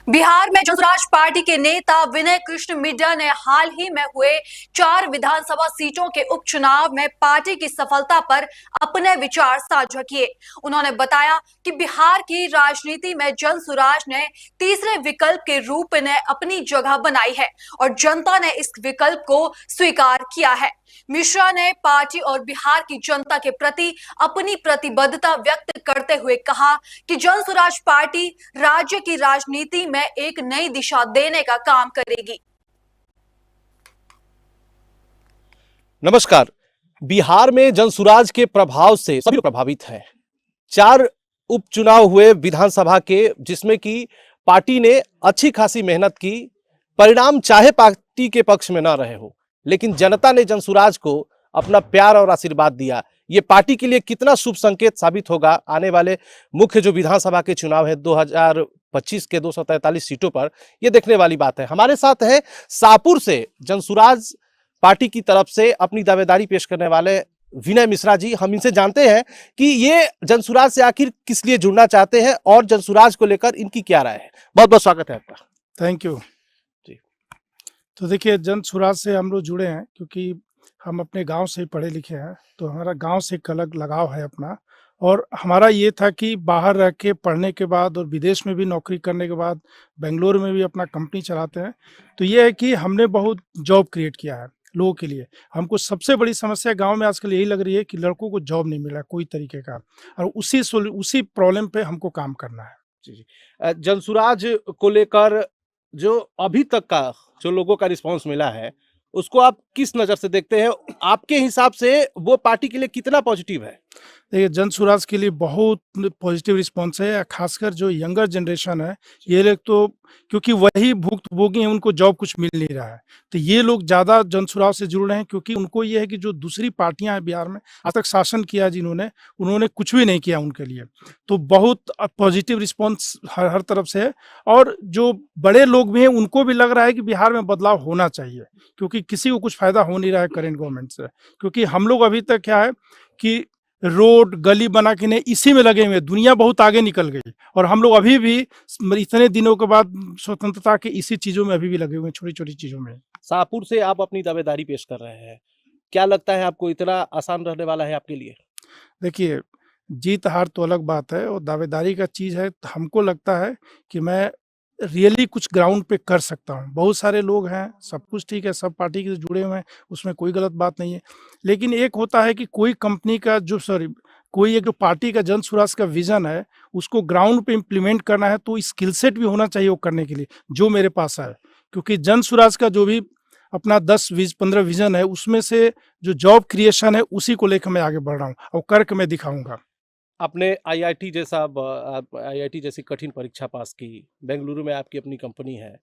बिहार में जनसुराज पार्टी के नेता विनय कृष्ण मिड्डा ने हाल ही में हुए 4 विधानसभा सीटों के उपचुनाव में पार्टी की सफलता पर अपने विचार साझा किए। उन्होंने बताया कि बिहार की राजनीति में जनसुराज ने तीसरे विकल्प के रूप में अपनी जगह बनाई है और जनता ने इस विकल्प को स्वीकार किया है। मिश्रा ने पार्टी और बिहार की जनता के प्रति अपनी प्रतिबद्धता व्यक्त करते हुए कहा कि जनसुराज पार्टी राज्य की राजनीति में एक नई दिशा देने का काम करेगी। नमस्कार। बिहार में जनसुराज के प्रभाव से सभी प्रभावित हैं। 4 उपचुनाव हुए विधानसभा के, जिसमें कि पार्टी ने अच्छी खासी मेहनत की। परिणाम चाहे पार्टी के पक्ष में ना रहे हो, लेकिन जनता ने जनसुराज को अपना प्यार और आशीर्वाद दिया। ये पार्टी के लिए कितना शुभ संकेत साबित होगा आने वाले मुख्य जो विधानसभा के चुनाव है 2025 के 243 सीटों पर, ये देखने वाली बात है। हमारे साथ है शाहपुर से जनसुराज पार्टी की तरफ से अपनी दावेदारी पेश करने वाले विनय मिश्रा जी। हम इनसे जानते हैं कि ये जनसुराज से आखिर किस लिए जुड़ना चाहते हैं और जनसुराज को लेकर इनकी क्या राय है। बहुत बहुत स्वागत है आपका। थैंक यू जी। तो देखिए, जनसुराज से हम लोग जुड़े हैं क्योंकि हम अपने गांव से पढ़े लिखे हैं, तो हमारा गांव से एक अलग लगाव है अपना। और हमारा ये था कि बाहर रह के पढ़ने के बाद और विदेश में भी नौकरी करने के बाद बेंगलोर में भी अपना कंपनी चलाते हैं, तो ये है कि हमने बहुत जॉब क्रिएट किया है लोगों के लिए। हमको सबसे बड़ी समस्या गांव में आजकल यही लग रही है कि लड़कों को जॉब नहीं मिल रहा है कोई तरीके का, और उसी प्रॉब्लम पे हमको काम करना है। जी। जनसुराज को लेकर जो अभी तक का जो लोगों का रिस्पांस मिला है, उसको आप किस नजर से देखते हैं? आपके हिसाब से वो पार्टी के लिए कितना पॉजिटिव है? देखिए, जनसुराज के लिए बहुत पॉजिटिव रिस्पॉन्स है। खासकर जो यंगर जनरेशन है, ये लोग तो क्योंकि वही भुक्तभोगी हैं, उनको जॉब कुछ मिल नहीं रहा है, तो ये लोग ज़्यादा जनसुराज से जुड़ रहे हैं क्योंकि उनको ये है कि जो दूसरी पार्टियां हैं बिहार में आज तक शासन किया जिन्होंने, उन्होंने कुछ भी नहीं किया उनके लिए। तो बहुत पॉजिटिव रिस्पॉन्स हर तरफ से है। और जो बड़े लोग भी हैं उनको भी लग रहा है कि बिहार में बदलाव होना चाहिए, क्योंकि किसी को कुछ फायदा हो नहीं रहा है करेंट गवर्नमेंट से। क्योंकि हम लोग अभी तक क्या है कि रोड गली बना के नहीं, इसी में लगे हुए। दुनिया बहुत आगे निकल गई और हम लोग अभी भी इतने दिनों के बाद स्वतंत्रता के इसी चीजों में अभी भी लगे हुए हैं, छोटी छोटी चीजों में। शाहपुर से आप अपनी दावेदारी पेश कर रहे हैं, क्या लगता है आपको इतना आसान रहने वाला है आपके लिए? देखिए, जीत हार तो अलग बात है और दावेदारी का चीज है। तो हमको लगता है कि मैं रियली कुछ ग्राउंड पे कर सकता हूँ। बहुत सारे लोग हैं, सब कुछ ठीक है, सब पार्टी से जुड़े हुए हैं, उसमें कोई गलत बात नहीं है। लेकिन एक होता है कि कोई कंपनी का कोई एक जो पार्टी का जनसुराज का विजन है, उसको ग्राउंड पे इम्प्लीमेंट करना है, तो स्किल सेट भी होना चाहिए वो करने के लिए, जो मेरे पास है। क्योंकि जनसुराज का जो भी अपना 10-15 विजन है, उसमें से जो जॉब क्रिएशन है उसी को लेकर मैं आगे बढ़ रहा हूँ और करके मैं दिखाऊंगा। आपने आईआईटी जैसी कठिन परीक्षा पास की, बेंगलुरु में आपकी अपनी कंपनी है,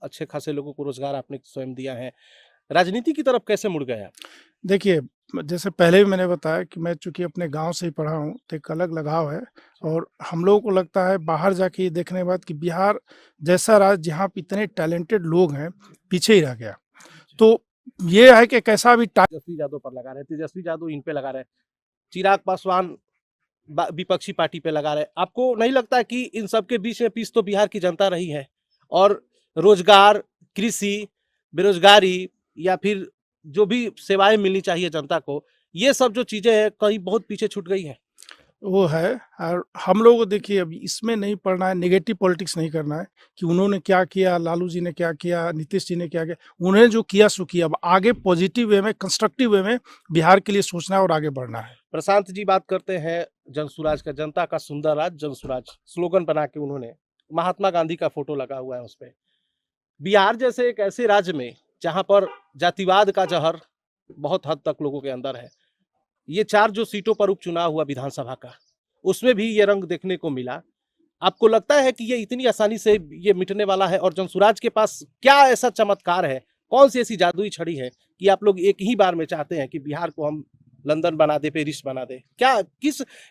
अच्छे खासे लोगों को रोजगार आपने स्वयं दिया है, राजनीति की तरफ कैसे मुड़ गए आप? देखिए, जैसे पहले भी मैंने बताया कि मैं चूंकि अपने गांव से ही पढ़ा हूं, तो एक अलग लगाव है। और हम लोगों को लगता है बाहर जाके ये देखने के बाद कि बिहार जैसा राज्य जहाँ पे इतने टैलेंटेड लोग हैं, पीछे ही रह गया। तो ये है कि कैसा भी तेजस्वी यादव पर लगा रहे, तेजस्वी यादव इन पे लगा रहे, चिराग पासवान विपक्षी पार्टी पे लगा रहे। आपको नहीं लगता कि इन सब के बीच में पीस तो बिहार की जनता रही है और रोजगार, कृषि, बेरोजगारी या फिर जो भी सेवाएं मिलनी चाहिए जनता को, ये सब जो चीजें हैं कहीं बहुत पीछे छूट गई है? वो है। और हम लोग को देखिए, अभी इसमें नहीं पढ़ना है, नेगेटिव पॉलिटिक्स नहीं करना है कि उन्होंने क्या किया, लालू जी ने क्या किया, नीतीश जी ने क्या किया। उन्हें जो किया सो किया। अब आगे पॉजिटिव वे में, कंस्ट्रक्टिव वे में बिहार के लिए सोचना है और आगे बढ़ना है। प्रशांत जी बात करते हैं जनसुराज का, जनता का सुंदर राज जनसुराज स्लोगन बना के उन्होंने महात्मा गांधी का फोटो लगा हुआ है उस पे। बिहार जैसे एक ऐसे राज्य में जहां पर जातिवाद का जहर बहुत हद तक लोगों के अंदर है, ये 4 जो सीटों पर उपचुनाव हुआ विधानसभा का, उसमें भी ये रंग देखने को मिला। आपको लगता है कि ये इतनी आसानी से ये मिटने वाला है? और जनसुराज के पास क्या ऐसा चमत्कार है, कौन सी ऐसी जादुई छड़ी है कि आप लोग एक ही बार में चाहते हैं कि बिहार को हम लंदन बना दे, पेरिस बना दे? क्या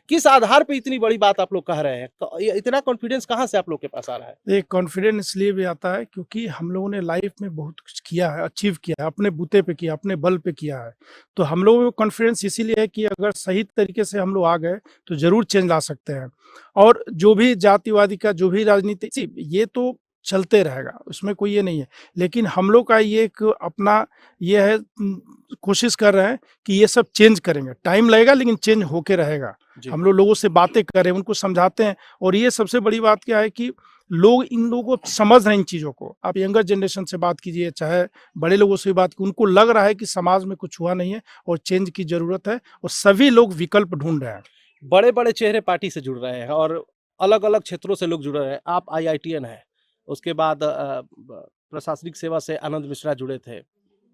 किस आधार पे इतनी बड़ी बात आप लोग कह रहे हैं? ये इतना कॉन्फिडेंस कहाँ से आप लोग के पास आ रहा है? एक कॉन्फिडेंस इसलिए भी आता है क्योंकि हम लोगों ने लाइफ में बहुत कुछ किया है, अचीव किया है, अपने बूते पे किया, अपने बल पे किया है। तो हम लोगों में कॉन्फिडेंस इसीलिए है कि अगर सही तरीके से हम लोग आ गए तो जरूर चेंज ला सकते हैं। और जो भी जातिवादी का जो भी राजनीति, ये तो चलते रहेगा, उसमें कोई ये नहीं है। लेकिन हम लोग का ये एक अपना ये है, कोशिश कर रहे हैं कि ये सब चेंज करेंगे, टाइम लगेगा लेकिन चेंज होके रहेगा। जी। हम लोगों से बातें करें, उनको समझाते हैं। और ये सबसे बड़ी बात क्या है कि लोग इन लोगों को समझ रहे हैं इन चीज़ों को। आप यंगर जनरेशन से बात कीजिए, चाहे बड़े लोगों से भी बात कीजिए, उनको लग रहा है कि समाज में कुछ हुआ नहीं है और चेंज की ज़रूरत है, और सभी लोग विकल्प ढूंढ रहे हैं। बड़े-बड़े चेहरे पार्टी से जुड़ रहे हैं और अलग-अलग क्षेत्रों से लोग जुड़ रहे हैं। आप आईआईटीएन हैं, उसके बाद प्रशासनिक सेवा से आनंद मिश्रा जुड़े थे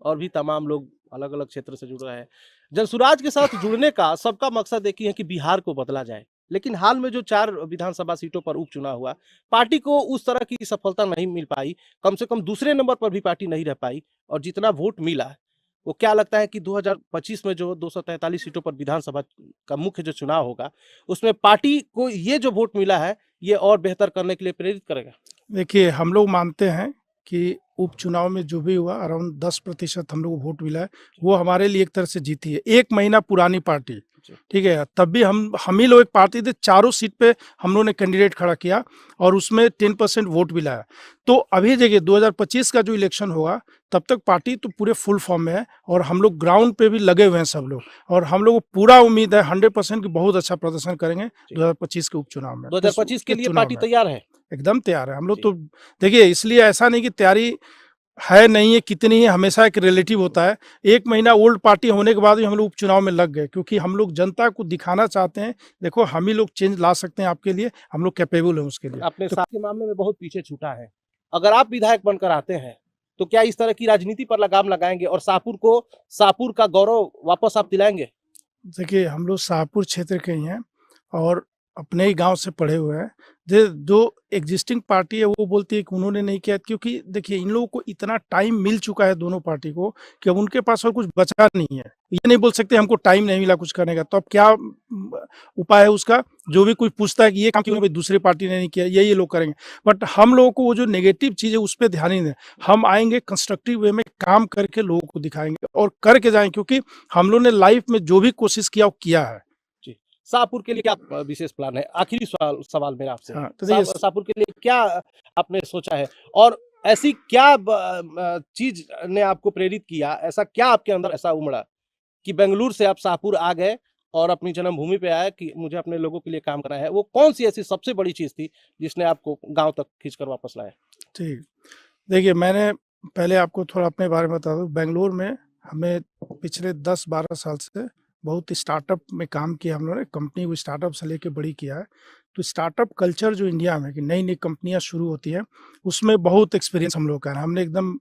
और भी तमाम लोग अलग-अलग क्षेत्र से जुड़ रहे हैं। जनसुराज के साथ जुड़ने का सबका मकसद एक ही है कि बिहार को बदला जाए। लेकिन हाल में जो 4 विधानसभा सीटों पर उपचुनाव हुआ, पार्टी को उस तरह की सफलता नहीं मिल पाई। कम से कम दूसरे नंबर पर भी पार्टी नहीं रह पाई और जितना वोट मिला, वो क्या लगता है कि 2025 में जो 243 सीटों पर विधानसभा का मुख्य जो चुनाव होगा, उसमें पार्टी को ये जो वोट मिला है, ये और बेहतर करने के लिए प्रेरित करेगा? देखिए, हम लोग मानते हैं कि उपचुनाव में जो भी हुआ अराउंड 10% हम लोग को वोट मिला है, वो हमारे लिए एक तरह से जीती है। 1 महीना पुरानी पार्टी, ठीक है, तब भी हम ही लोग एक पार्टी थे, चारों सीट पे हम लोगों ने कैंडिडेट खड़ा किया और उसमें 10% वोट मिला है। तो अभी देखिए 2025 का जो इलेक्शन होगा, तब तक पार्टी तो पूरे फुल फॉर्म में है और हम लोग ग्राउंड पे भी लगे हुए हैं सब लोग, और हम लोग को पूरा उम्मीद है 100% की बहुत अच्छा प्रदर्शन करेंगे 2025 के उपचुनाव में। 2025 के लिए चुनाव पार्टी में तैयार है? एकदम तैयार है हम लोग। तो देखिए, इसलिए ऐसा नहीं कि तैयारी है नहीं है, कितनी है, हमेशा एक रिलेटिव होता है। 1 महीना ओल्ड पार्टी होने के बाद भी हम लोग उपचुनाव में लग गए, क्योंकि हम लोग जनता को दिखाना चाहते हैं, देखो हम ही लोग चेंज ला सकते हैं आपके लिए, हम लोग कैपेबल हैं उसके लिए। अपने साथ के मामले में बहुत पीछे छूटा है। अगर आप विधायक बनकर आते हैं, तो क्या इस तरह की राजनीति पर लगाम लगाएंगे और शाहपुर का गौरव वापस आप दिलाएंगे? देखिए, हम लोग शाहपुर क्षेत्र के ही हैं और अपने ही गांव से पढ़े हुए हैं। जो एग्जिस्टिंग पार्टी है वो बोलती है कि उन्होंने नहीं किया, क्योंकि देखिए इन लोगों को इतना टाइम मिल चुका है दोनों पार्टी को कि अब उनके पास और कुछ बचा नहीं है। ये नहीं बोल सकते हमको टाइम नहीं मिला कुछ करने का, तो अब क्या उपाय है उसका? जो भी कोई पूछता है कि ये काम क्यों भाई दूसरी पार्टी ने नहीं किया, ये लोग करेंगे। बट हम लोगों को वो जो नेगेटिव चीज़ है उस पर ध्यान ही दें। हम आएंगे कंस्ट्रक्टिव वे में काम करके लोगों को दिखाएंगे और करके जाएंगे, क्योंकि हम लोग ने लाइफ में जो भी कोशिश किया वो किया है। शाहपुर के लिए क्या विशेष प्लान है? आखिरी सवाल मेरा आपसे। हाँ, तो देखिए, शाहपुर के लिए क्या आपने सोचा है और ऐसी क्या चीज ने आपको प्रेरित किया, ऐसा क्या आपके अंदर ऐसा उमड़ा कि बेंगलुरु से आप शाहपुर आ गए और अपनी जन्मभूमि पे आए कि मुझे अपने लोगों के लिए काम करना है? वो कौन सी ऐसी सबसे बड़ी चीज थी जिसने आपको गांव तक खींचकर वापस लाया? ठीक, देखिए मैंने पहले आपको थोड़ा अपने बारे में बता दूं। बेंगलोर में हमें पिछले 10-12 साल से बहुत स्टार्टअप में काम किया हम लोगों ने, कंपनी को स्टार्टअप से लेके बड़ी किया है। तो स्टार्टअप कल्चर जो इंडिया में कि नई नई कंपनियां शुरू होती हैं, उसमें बहुत एक्सपीरियंस हम लोग का है। हमने एकदम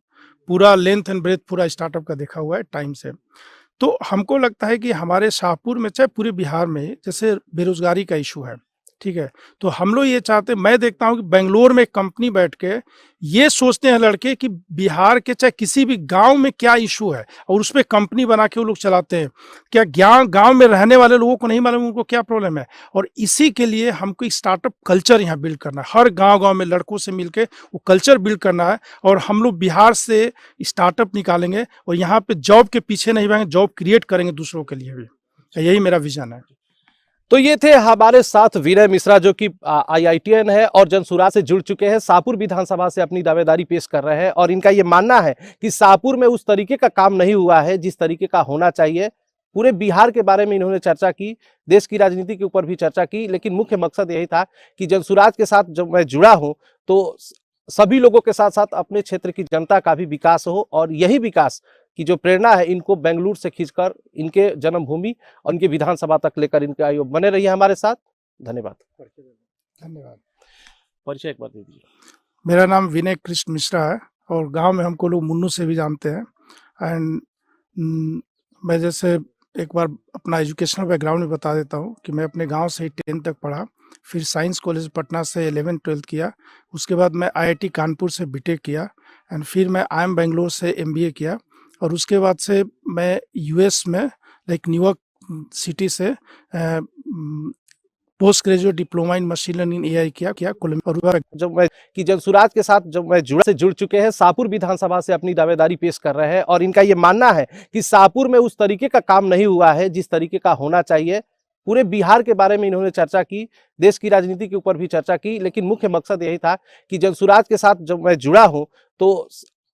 पूरा लेंथ एंड ब्रेथ पूरा स्टार्टअप का देखा हुआ है टाइम से। तो हमको लगता है कि हमारे शाहपुर में, चाहे पूरे बिहार में, जैसे बेरोजगारी का इशू है, ठीक है, तो हम लोग ये चाहते, मैं देखता हूँ कि बेंगलोर में एक कंपनी बैठ के ये सोचते हैं लड़के कि बिहार के चाहे किसी भी गांव में क्या इशू है और उस पर कंपनी बना के वो लोग चलाते हैं। क्या गांव में रहने वाले लोगों को नहीं मालूम उनको क्या प्रॉब्लम है? और इसी के लिए हमको एक स्टार्टअप कल्चर यहाँ बिल्ड करना है। हर गाँव में लड़कों से मिलकर वो कल्चर बिल्ड करना है और हम लोग बिहार से स्टार्टअप निकालेंगे और यहाँ पे जॉब के पीछे नहीं भागेंगे, जॉब क्रिएट करेंगे दूसरों के लिए भी। यही मेरा विजन है। तो ये थे हमारे साथ विनय मिश्रा, जो कि आईआईटीएन है और जनसुराज से जुड़ चुके हैं, शाहपुर विधानसभा से अपनी दावेदारी पेश कर रहे हैं और इनका ये मानना है कि शाहपुर में उस तरीके का काम नहीं हुआ है जिस तरीके का होना चाहिए। पूरे बिहार के बारे में इन्होंने चर्चा की, देश की राजनीति के ऊपर भी चर्चा की, लेकिन मुख्य मकसद यही था कि जनसुराज के साथ जब मैं जुड़ा हूं तो सभी लोगों के साथ साथ अपने क्षेत्र की जनता का भी विकास हो, और यही विकास की जो प्रेरणा है इनको बेंगलुरु से खींचकर इनके जन्मभूमि और इनके विधानसभा तक लेकर इनके आयोग बने रहिए हमारे साथ। धन्यवाद। धन्यवाद। परिचय एक बार दे दीजिए। मेरा नाम विनय कृष्ण मिश्रा है और गांव में हमको लोग मुन्नू से भी जानते हैं। एंड मैं जैसे एक बार अपना एजुकेशनल बैकग्राउंड भी बता देता हूँ कि मैं अपने गांव से ही 10th तक पढ़ा, फिर साइंस कॉलेज पटना से 11th-12th किया, उसके बाद मैं आईआईटी कानपुर से बीटेक किया एंड फिर मैं IIM बेंगलोर से एमबीए किया और उसके बाद से मैं यूएस में लाइक न्यूयॉर्क सिटी से post graduate diploma in machine learning AI किया और जब मैं कि जनसुराज के साथ जब मैं जुड़ चुके हैं, शाहपुर विधानसभा से अपनी दावेदारी पेश कर रहे हैं और इनका ये मानना है कि शाहपुर में उस तरीके का काम नहीं हुआ है जिस तरीके का होना चाहिए। पूरे बिहार के बारे में इन्होंने चर्चा की, देश की राजनीति के ऊपर भी चर्चा की, लेकिन मुख्य मकसद यही था कि जनसुराज के साथ जब मैं जुड़ा हूं तो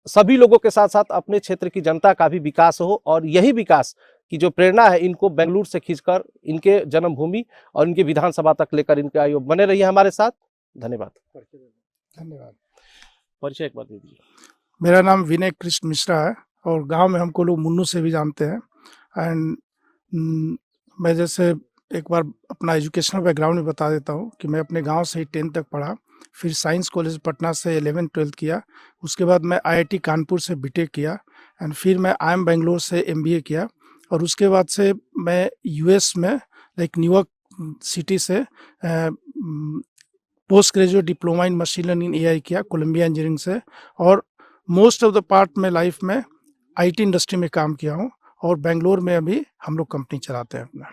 सभी लोगों के साथ साथ अपने क्षेत्र की जनता का भी विकास हो, और यही विकास की जो प्रेरणा है इनको बेंगलुरु से खींचकर इनके जन्मभूमि और इनके विधानसभा तक लेकर इनके आयोग बने रहिए हमारे साथ। धन्यवाद। धन्यवाद। परिचय एक बार दे दीजिए। मेरा नाम विनय कृष्ण मिश्रा है और गांव में हमको लोग मुन्नू से भी जानते हैं। एंड मैं जैसे एक बार अपना एजुकेशनल बैकग्राउंड भी बता देता हूँ कि मैं अपने गांव से ही 10th तक पढ़ा, फिर साइंस कॉलेज पटना से 11th-12th किया, उसके बाद मैं IIT कानपुर से BTech किया, एंड फिर मैं IIM बेंगलोर से MBA किया, और उसके बाद से मैं US में लाइक न्यूयॉर्क सिटी से post graduate diploma in machine learning AI किया कोलंबिया इंजीनियरिंग से, और मोस्ट ऑफ द पार्ट में लाइफ में IT इंडस्ट्री में काम किया हूँ, और बेंगलोर में अभी हम लोग कंपनी चलाते हैं अपना।